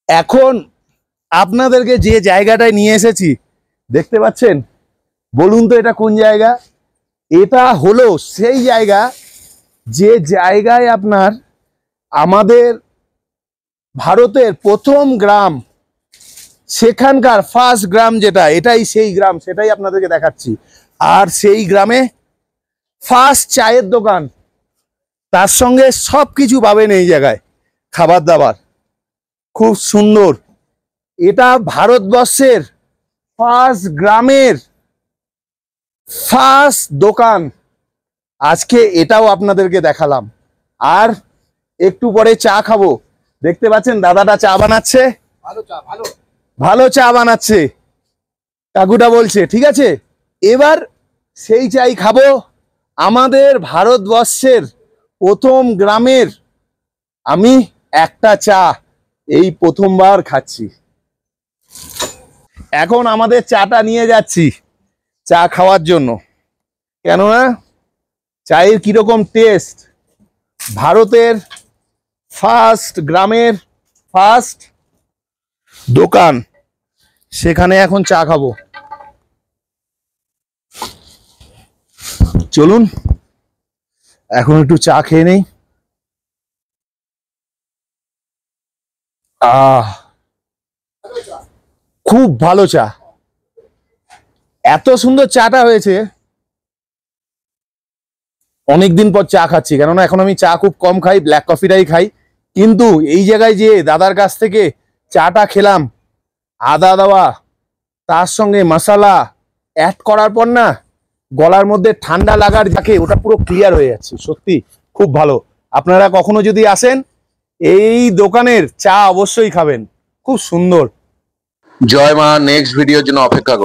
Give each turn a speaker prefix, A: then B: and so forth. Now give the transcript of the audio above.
A: এখন আপনাদেরকে যে জায়গাটায় নিয়ে এসেছি দেখতে পাচ্ছেন, বলুন তো এটা কোন জায়গা? এটা হলো সেই জায়গা যে জায়গায় আপনার আমাদের ভারতের প্রথম গ্রাম, সেখানকার ফার্স্ট গ্রাম যেটা, এটাই সেই গ্রাম, সেটাই আপনাদেরকে দেখাচ্ছি। আর সেই গ্রামে ফার্স্ট চায়ের দোকান, তার সঙ্গে সব কিছু পাবেন এই জায়গায়, খাবার দাবার খুব সুন্দর। এটা ভারতবর্ষের ফার্স্ট গ্রামের ফার্স্ট দোকান, আজকে এটাও আপনাদেরকে দেখালাম। আর একটু পরে চা খাবো, দেখতে পাচ্ছেন দাদাটা চা বানাচ্ছে, ভালো চা বানাচ্ছে কাকুটা বলছে, ঠিক আছে। এবার সেই চাই খাবো, আমাদের ভারতবর্ষের প্রথম গ্রামের আমি একটা চা এই প্রথমবার খাচ্ছি। এখন আমাদের চাটা নিয়ে যাচ্ছি চা খাওয়ার জন্য, কেননা চায়ের কিরকম টেস্ট, ভারতের ফার্স্ট গ্রামের ফার্স্ট দোকান, সেখানে এখন চা খাবো। চলুন এখন একটু চা খেয়ে নেই। খুব ভালো চা, এত সুন্দর চাটা হয়েছে। অনেকদিন পর চা খাচ্ছি, কেননা এখন আমি চা খুব কম খাই, ব্ল্যাক কফিটাই খাই। কিন্তু এই জায়গায় যে দাদার কাছ থেকে চাটা খেলাম, আদা দেওয়া, তার সঙ্গে মশলা অ্যাড করার পর না, গলার মধ্যে ঠান্ডা লাগার যাকে ওটা পুরো ক্লিয়ার হয়ে যাচ্ছে। সত্যি খুব ভালো। আপনারা কখনো যদি আসেন এই দোকানের চা অবশ্যই খাবেন, খুব সুন্দর।
B: জয় মা, নেক্সট ভিডিওর জন্য অপেক্ষা করুন।